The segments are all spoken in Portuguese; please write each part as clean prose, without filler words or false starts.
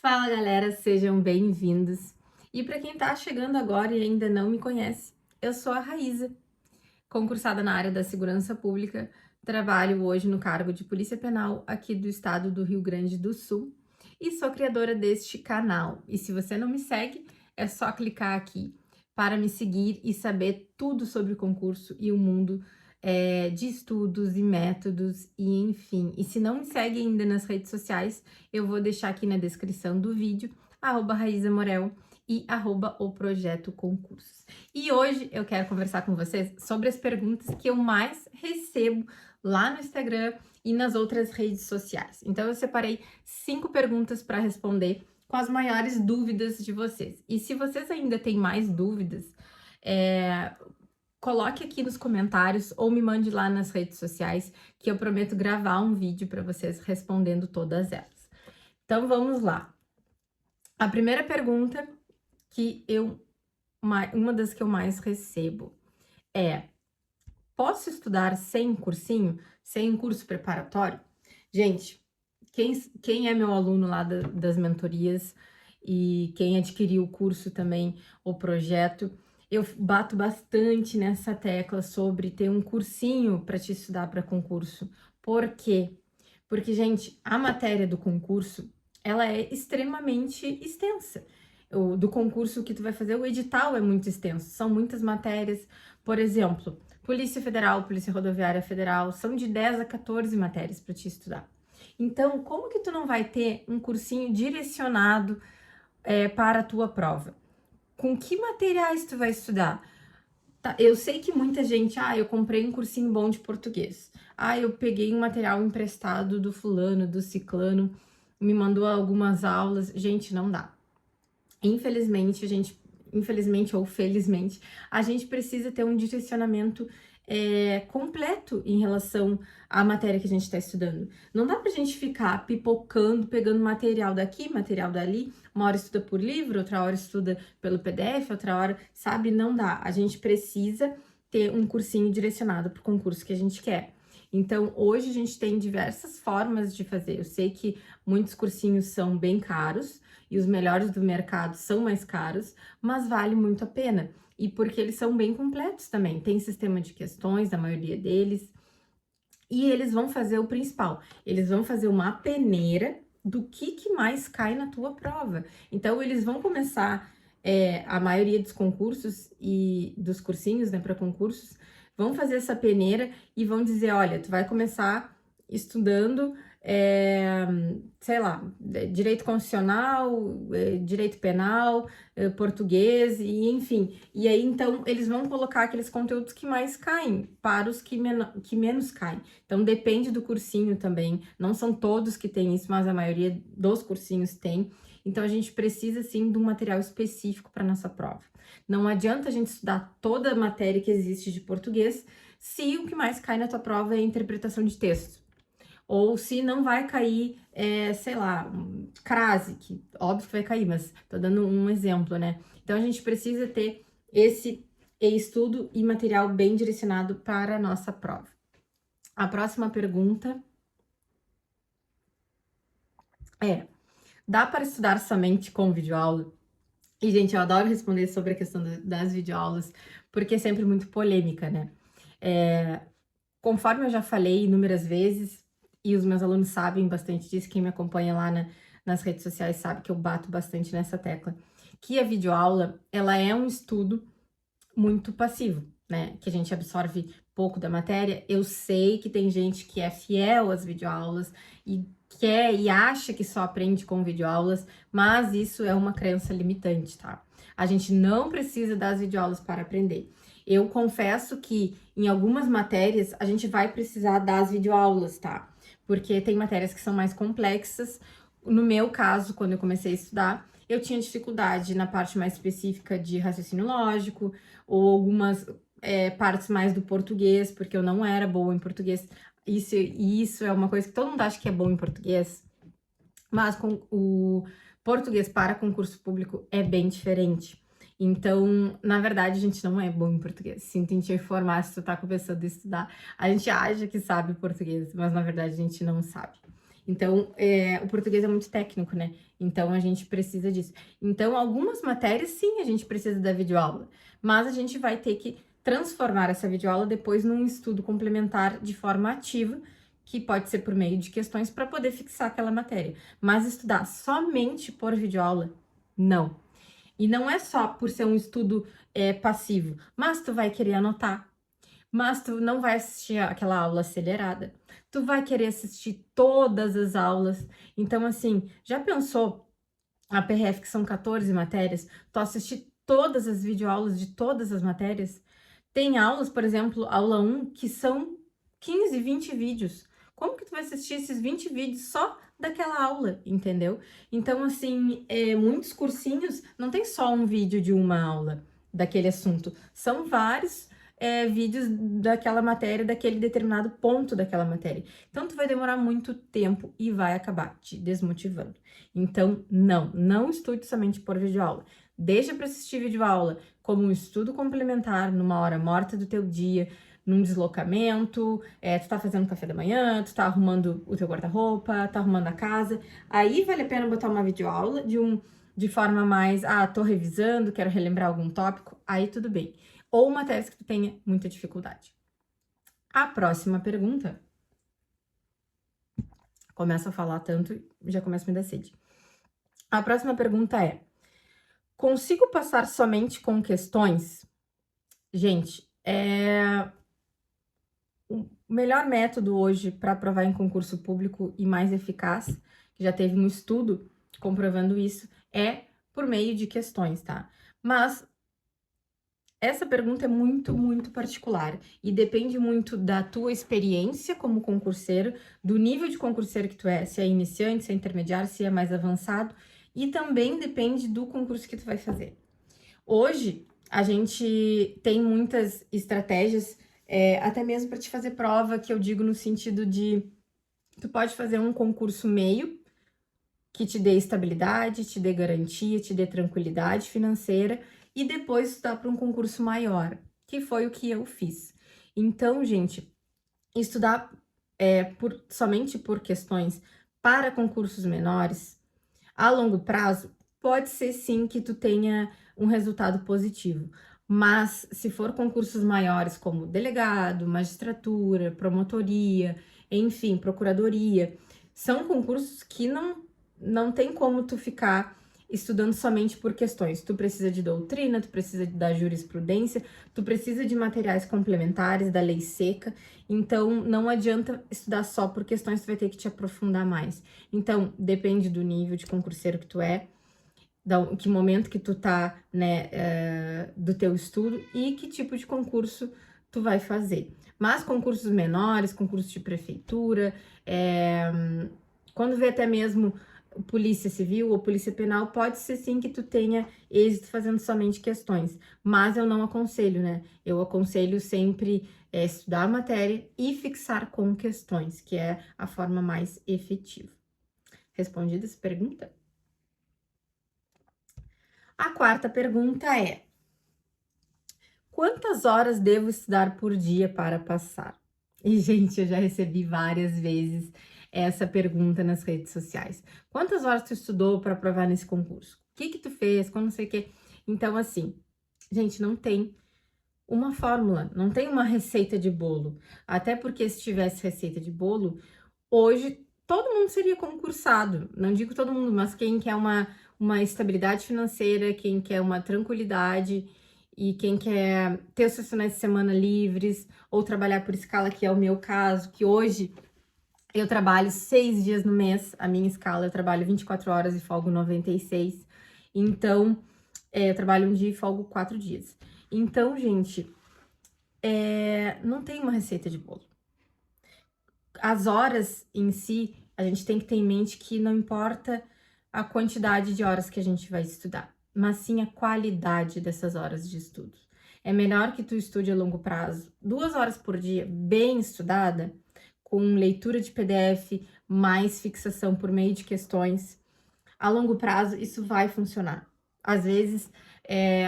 Fala galera, sejam bem-vindos. E para quem tá chegando agora e ainda não me conhece, eu sou a Raíza, concursada na área da segurança pública, trabalho hoje no cargo de Polícia Penal aqui do estado do Rio Grande do Sul e sou criadora deste canal. E se você não me segue, é só clicar aqui para me seguir e saber tudo sobre o concurso e o mundo de estudos e métodos e enfim. E se não me segue ainda nas redes sociais, eu vou deixar aqui na descrição do vídeo, @Raíza Morel e @o Projeto Concursos. E hoje eu quero conversar com vocês sobre as perguntas que eu mais recebo lá no Instagram e nas outras redes sociais. Então eu separei 5 perguntas para responder com as maiores dúvidas de vocês. E se vocês ainda têm mais dúvidas, coloque aqui nos comentários ou me mande lá nas redes sociais que eu prometo gravar um vídeo para vocês respondendo todas elas. Então vamos lá. A primeira pergunta uma das que eu mais recebo é: posso estudar sem cursinho, sem curso preparatório? Gente, quem é meu aluno lá das mentorias e quem adquiriu o curso também, o projeto, eu bato bastante nessa tecla sobre ter um cursinho para te estudar para concurso. Por quê? Porque, gente, a matéria do concurso, ela é extremamente extensa. Do concurso que tu vai fazer, o edital é muito extenso, são muitas matérias. Por exemplo, Polícia Federal, Polícia Rodoviária Federal, são de 10 a 14 matérias para te estudar. Então, como que tu não vai ter um cursinho direcionado para a tua prova? Com que materiais tu vai estudar? Tá, eu sei que muita gente, eu comprei um cursinho bom de português. Eu peguei um material emprestado do fulano, do ciclano, me mandou algumas aulas. Gente, não dá. Infelizmente ou felizmente, a gente precisa ter um direcionamento completo em relação à matéria que a gente está estudando. Não dá pra gente ficar pipocando, pegando material daqui, material dali, uma hora estuda por livro, outra hora estuda pelo PDF, outra hora, sabe? Não dá. A gente precisa ter um cursinho direcionado para o concurso que a gente quer. Então, hoje a gente tem diversas formas de fazer. Eu sei que muitos cursinhos são bem caros e os melhores do mercado são mais caros, mas vale muito a pena. E porque eles são bem completos também. Tem sistema de questões, a maioria deles. E eles vão fazer o principal. Eles vão fazer uma peneira do que mais cai na tua prova. Então, eles vão começar, a maioria dos concursos e dos cursinhos, né, para concursos, vão fazer essa peneira e vão dizer, olha, tu vai começar estudando, sei lá, direito constitucional, direito penal, português, e enfim. E aí, então, eles vão colocar aqueles conteúdos que mais caem para os que menos caem. Então, depende do cursinho também. Não são todos que têm isso, mas a maioria dos cursinhos tem. Então, a gente precisa, sim, de um material específico para nossa prova. Não adianta a gente estudar toda a matéria que existe de português se o que mais cai na tua prova é a interpretação de texto. Ou se não vai cair, sei lá, crase, que óbvio que vai cair, mas tô dando um exemplo, né? Então, a gente precisa ter esse estudo e material bem direcionado para a nossa prova. A próxima pergunta é: dá para estudar somente com videoaula? E, gente, eu adoro responder sobre a questão das videoaulas, porque é sempre muito polêmica, né? Conforme eu já falei inúmeras vezes, e os meus alunos sabem bastante disso, quem me acompanha lá nas redes sociais sabe que eu bato bastante nessa tecla, que a videoaula, ela é um estudo muito passivo, né? Que a gente absorve pouco da matéria. Eu sei que tem gente que é fiel às videoaulas e quer e acha que só aprende com videoaulas, mas isso é uma crença limitante, tá? A gente não precisa das videoaulas para aprender. Eu confesso que em algumas matérias a gente vai precisar das videoaulas, tá? Porque tem matérias que são mais complexas. No meu caso, quando eu comecei a estudar, eu tinha dificuldade na parte mais específica de raciocínio lógico, ou algumas partes mais do português, porque eu não era boa em português. Isso é uma coisa que todo mundo acha que é bom em português, mas com o português para concurso público é bem diferente. Então, na verdade, a gente não é bom em português. Sinto em te informar, se tu tá começando a estudar, a gente acha que sabe português, mas na verdade a gente não sabe. Então, o português é muito técnico, né? Então, a gente precisa disso. Então, algumas matérias, sim, a gente precisa da videoaula, mas a gente vai ter que transformar essa videoaula depois num estudo complementar de forma ativa, que pode ser por meio de questões para poder fixar aquela matéria. Mas estudar somente por videoaula, não. E não é só por ser um estudo passivo, mas tu vai querer anotar, mas tu não vai assistir aquela aula acelerada. Tu vai querer assistir todas as aulas. Então, assim, já pensou a PRF, que são 14 matérias, tu assistir todas as videoaulas de todas as matérias? Tem aulas, por exemplo, aula 1, que são 15, 20 vídeos. Como que tu vai assistir esses 20 vídeos só daquela aula, entendeu? Então, assim, muitos cursinhos não tem só um vídeo de uma aula daquele assunto, são vários vídeos daquela matéria, daquele determinado ponto daquela matéria. Então, tu vai demorar muito tempo e vai acabar te desmotivando. Então, não estude somente por videoaula. Deixa para assistir videoaula como um estudo complementar numa hora morta do teu dia, num deslocamento, tu tá fazendo café da manhã, tu tá arrumando o teu guarda-roupa, tá arrumando a casa. Aí vale a pena botar uma videoaula de forma mais, tô revisando, quero relembrar algum tópico, aí tudo bem. Ou matérias que tu tenha muita dificuldade. A próxima pergunta, começo a falar tanto, já começo a me dar sede. A próxima pergunta é: consigo passar somente com questões? Gente, o melhor método hoje para aprovar em concurso público e mais eficaz, que já teve um estudo comprovando isso, é por meio de questões, tá? Mas essa pergunta é muito particular e depende muito da tua experiência como concurseiro, do nível de concurseiro que tu é, se é iniciante, se é intermediário, se é mais avançado, e também depende do concurso que tu vai fazer. Hoje, a gente tem muitas estratégias, até mesmo para te fazer prova, que eu digo no sentido de tu pode fazer um concurso meio, que te dê estabilidade, te dê garantia, te dê tranquilidade financeira, e depois estudar para um concurso maior, que foi o que eu fiz. Então, gente, estudar somente por questões para concursos menores, a longo prazo, pode ser sim que tu tenha um resultado positivo. Mas se for concursos maiores como delegado, magistratura, promotoria, enfim, procuradoria, são concursos que não tem como tu ficar estudando somente por questões. Tu precisa de doutrina, tu precisa da jurisprudência, tu precisa de materiais complementares da lei seca. Então, não adianta estudar só por questões, tu vai ter que te aprofundar mais. Então, depende do nível de concurseiro que tu é, que momento que tu tá, né, do teu estudo e que tipo de concurso tu vai fazer. Mas concursos menores, concursos de prefeitura, quando vê até mesmo polícia civil ou polícia penal, pode ser sim que tu tenha êxito fazendo somente questões, mas eu não aconselho, né? Eu aconselho sempre estudar a matéria e fixar com questões, que é a forma mais efetiva. Respondida essa pergunta? A quarta pergunta é: quantas horas devo estudar por dia para passar? E, gente, eu já recebi várias vezes essa pergunta nas redes sociais. Quantas horas tu estudou para aprovar nesse concurso? O que tu fez? Quando não sei o quê. Então, assim, gente, não tem uma fórmula, não tem uma receita de bolo. Até porque se tivesse receita de bolo, hoje todo mundo seria concursado. Não digo todo mundo, mas quem quer uma estabilidade financeira, quem quer uma tranquilidade e quem quer ter os seus finais de semana livres ou trabalhar por escala, que é o meu caso, que hoje eu trabalho 6 dias no mês, a minha escala, eu trabalho 24 horas e folgo 96. Então, eu trabalho um dia e folgo 4 dias. Então, gente, não tem uma receita de bolo. As horas em si, a gente tem que ter em mente que não importa a quantidade de horas que a gente vai estudar, mas sim a qualidade dessas horas de estudo. É melhor que tu estude a longo prazo, 2 horas por dia, bem estudada, com leitura de PDF, mais fixação por meio de questões. A longo prazo, isso vai funcionar. Às vezes,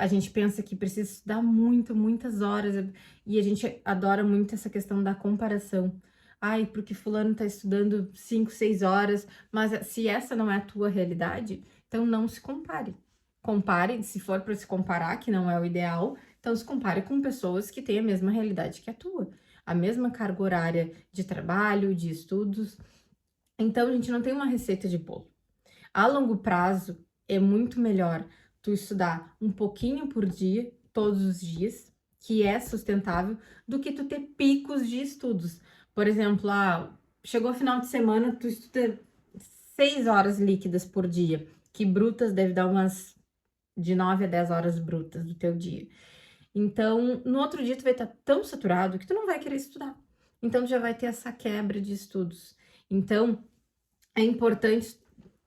a gente pensa que precisa estudar muitas horas, e a gente adora muito essa questão da comparação. ai, porque fulano tá estudando 5, 6 horas, mas se essa não é a tua realidade, então não se compare. Compare, se for para se comparar, que não é o ideal, então se compare com pessoas que têm a mesma realidade que a tua, a mesma carga horária de trabalho, de estudos. Então, a gente não tem uma receita de bolo. A longo prazo, é muito melhor tu estudar um pouquinho por dia, todos os dias, que é sustentável, do que tu ter picos de estudos. Por exemplo, chegou o final de semana, tu estuda 6 horas líquidas por dia, que brutas deve dar umas de 9 a 10 horas brutas do teu dia. Então, no outro dia tu vai estar tão saturado que tu não vai querer estudar. Então, tu já vai ter essa quebra de estudos. Então, é importante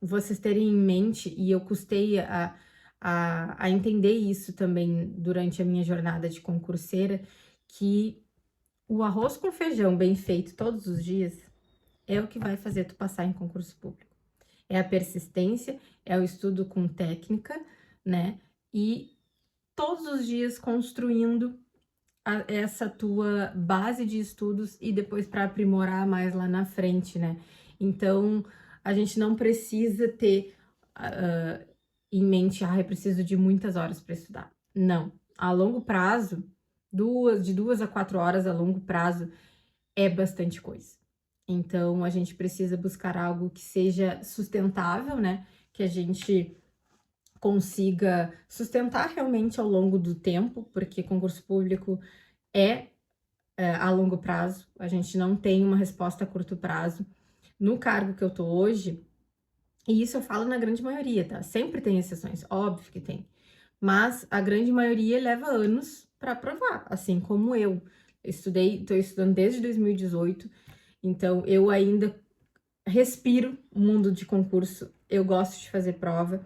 vocês terem em mente, e eu custei a entender isso também durante a minha jornada de concurseira, que o arroz com feijão bem feito todos os dias é o que vai fazer tu passar em concurso público. É a persistência, é o estudo com técnica, né? E todos os dias construindo essa tua base de estudos e depois para aprimorar mais lá na frente, né? Então, a gente não precisa ter em mente, eu preciso de muitas horas para estudar. Não. A longo prazo, de 2 a 4 horas a longo prazo é bastante coisa. Então, a gente precisa buscar algo que seja sustentável, né? Que a gente consiga sustentar realmente ao longo do tempo, porque concurso público é, a longo prazo, a gente não tem uma resposta a curto prazo. No cargo que eu tô hoje, e isso eu falo na grande maioria, tá? Sempre tem exceções, óbvio que tem. Mas a grande maioria leva anos para aprovar, assim como eu. Tô estudando desde 2018, então eu ainda respiro o mundo de concurso, eu gosto de fazer prova,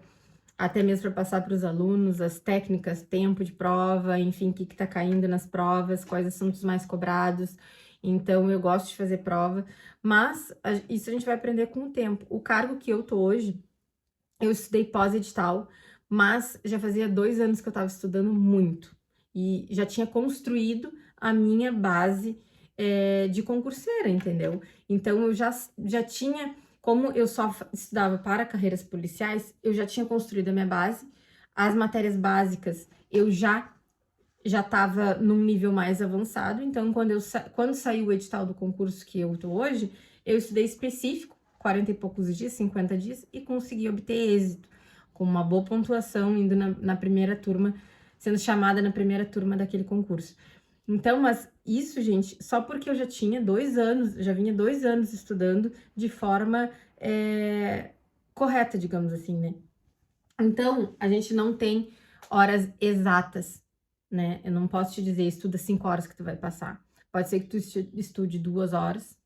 até mesmo para passar para os alunos as técnicas, tempo de prova, enfim, o que está caindo nas provas, quais assuntos mais cobrados. Então, eu gosto de fazer prova, mas isso a gente vai aprender com o tempo. O cargo que eu tô hoje, eu estudei pós-edital, mas já fazia 2 anos que eu estava estudando muito e já tinha construído a minha base de concurseira, entendeu? Então, eu já tinha, como eu só estudava para carreiras policiais, eu já tinha construído a minha base, as matérias básicas eu já estava num nível mais avançado, então quando saiu o edital do concurso que eu tô hoje, eu estudei específico, 40 e poucos dias, 50 dias, e consegui obter êxito, com uma boa pontuação, indo na primeira turma, sendo chamada na primeira turma daquele concurso. Então, mas isso, gente, só porque eu já tinha 2 anos, já vinha 2 anos estudando de forma correta, digamos assim, né? Então, a gente não tem horas exatas, né? Eu não posso te dizer, estuda 5 horas que tu vai passar. Pode ser que tu estude 2 horas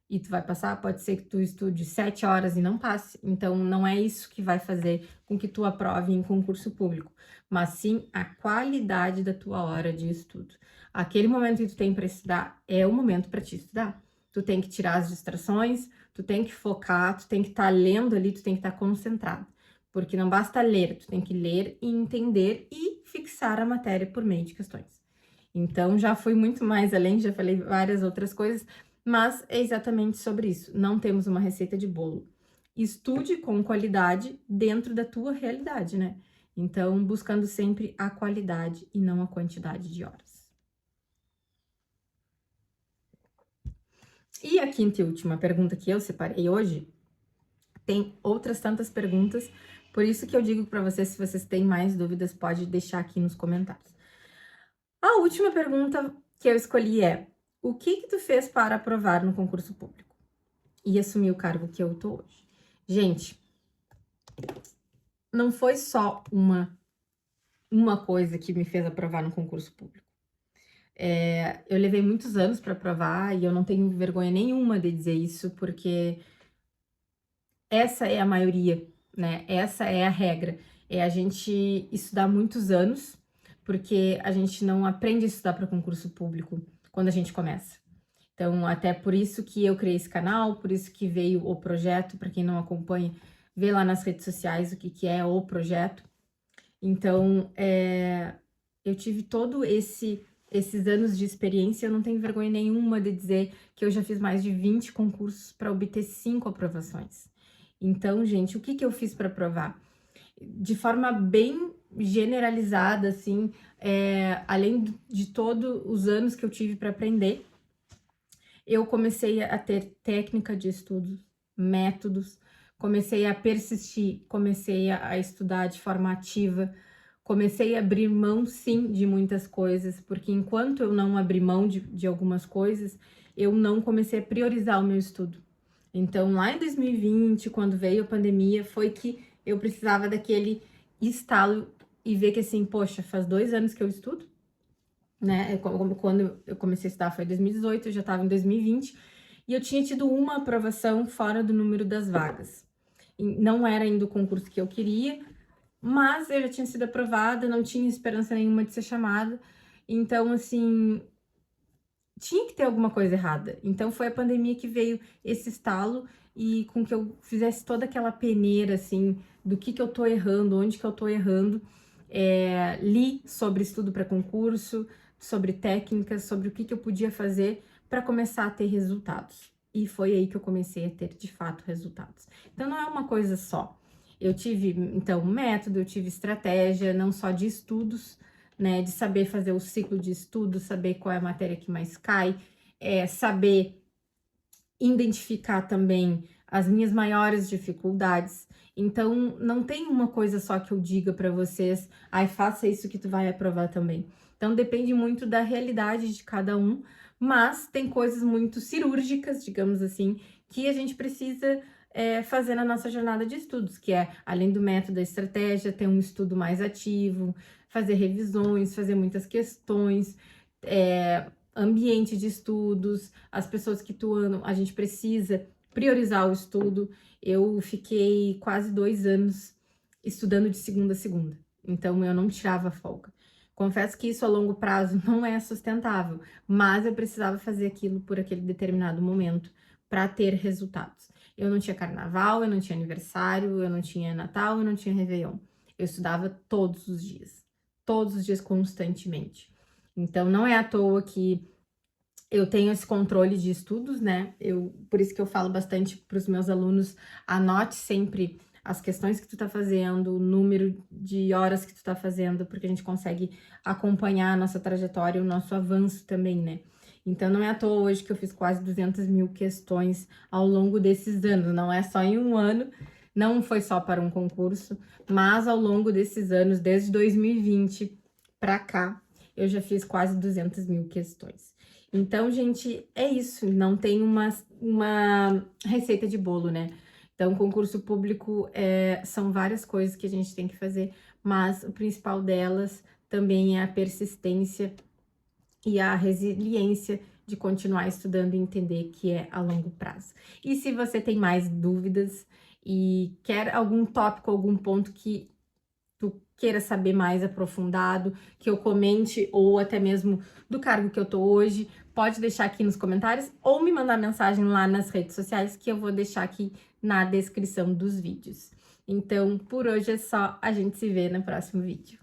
e tu vai passar, pode ser que tu estude 7 horas e não passe. Então, não é isso que vai fazer com que tu aprove em concurso público, mas sim a qualidade da tua hora de estudo. Aquele momento que tu tem para estudar é o momento para te estudar. Tu tem que tirar as distrações, tu tem que focar, tu tem que estar lendo ali, tu tem que estar concentrado. Porque não basta ler, tu tem que ler e entender e fixar a matéria por meio de questões. Então, já fui muito mais além, já falei várias outras coisas, mas é exatamente sobre isso. Não temos uma receita de bolo. Estude com qualidade dentro da tua realidade, né? Então, buscando sempre a qualidade e não a quantidade de horas. E a quinta e última pergunta que eu separei hoje, tem outras tantas perguntas, por isso que eu digo para vocês, se vocês têm mais dúvidas, pode deixar aqui nos comentários. A última pergunta que eu escolhi é: o que tu fez para aprovar no concurso público e assumir o cargo que eu tô hoje? Gente, não foi só uma coisa que me fez aprovar no concurso público. Eu levei muitos anos para aprovar e eu não tenho vergonha nenhuma de dizer isso, porque essa é a maioria, né? Essa é a regra. É a gente estudar muitos anos, porque a gente não aprende a estudar para concurso público quando a gente começa. Então, até por isso que eu criei esse canal, por isso que veio o projeto. Para quem não acompanha, vê lá nas redes sociais o que é o projeto. Então, eu tive todo esse esses anos de experiência, eu não tenho vergonha nenhuma de dizer que eu já fiz mais de 20 concursos para obter 5 aprovações. Então, gente, o que que eu fiz para provar? De forma bem generalizada, assim, além de todos os anos que eu tive para aprender, eu comecei a ter técnica de estudos, métodos, comecei a persistir, comecei a estudar de forma ativa, comecei a abrir mão, sim, de muitas coisas, porque enquanto eu não abri mão de algumas coisas, eu não comecei a priorizar o meu estudo. Então, lá em 2020, quando veio a pandemia, foi que eu precisava daquele estalo e ver que assim, poxa, faz 2 anos que eu estudo, né? Quando eu comecei a estudar foi em 2018, eu já estava em 2020, e eu tinha tido uma aprovação fora do número das vagas. E não era ainda o concurso que eu queria, mas eu já tinha sido aprovada, não tinha esperança nenhuma de ser chamada. Então, assim, tinha que ter alguma coisa errada. Então, foi a pandemia que veio esse estalo e com que eu fizesse toda aquela peneira, assim, do que eu tô errando, onde que eu tô errando. Li sobre estudo para concurso, sobre técnicas, sobre o que eu podia fazer para começar a ter resultados. E foi aí que eu comecei a ter, de fato, resultados. Então, não é uma coisa só. Eu tive, então, método, eu tive estratégia, não só de estudos, né, de saber fazer o ciclo de estudo, saber qual é a matéria que mais cai, saber identificar também as minhas maiores dificuldades. Então, não tem uma coisa só que eu diga para vocês, ai, faça isso que tu vai aprovar também. Então, depende muito da realidade de cada um, mas tem coisas muito cirúrgicas, digamos assim, que a gente precisa fazer na nossa jornada de estudos, que é, além do método da estratégia, ter um estudo mais ativo, fazer revisões, fazer muitas questões, ambiente de estudos, as pessoas que atuam, a gente precisa priorizar o estudo. Eu fiquei quase 2 anos estudando de segunda a segunda, então eu não tirava folga. Confesso que isso a longo prazo não é sustentável, mas eu precisava fazer aquilo por aquele determinado momento para ter resultados. Eu não tinha carnaval, eu não tinha aniversário, eu não tinha Natal, eu não tinha Réveillon. Eu estudava todos os dias constantemente. Então, não é à toa que eu tenho esse controle de estudos, né? Por isso que eu falo bastante para os meus alunos, anote sempre as questões que tu tá fazendo, o número de horas que tu tá fazendo, porque a gente consegue acompanhar a nossa trajetória, o nosso avanço também, né? Então, não é à toa hoje que eu fiz quase 200 mil questões ao longo desses anos, não é só em um ano, não foi só para um concurso, mas ao longo desses anos, desde 2020 para cá, eu já fiz quase 200 mil questões. Então, gente, é isso, não tem uma receita de bolo, né? Então, concurso público são várias coisas que a gente tem que fazer, mas o principal delas também é a persistência e a resiliência de continuar estudando e entender que é a longo prazo. E se você tem mais dúvidas e quer algum tópico, algum ponto que tu queira saber mais aprofundado, que eu comente, ou até mesmo do cargo que eu tô hoje, pode deixar aqui nos comentários ou me mandar mensagem lá nas redes sociais que eu vou deixar aqui na descrição dos vídeos. Então, por hoje é só, a gente se vê no próximo vídeo.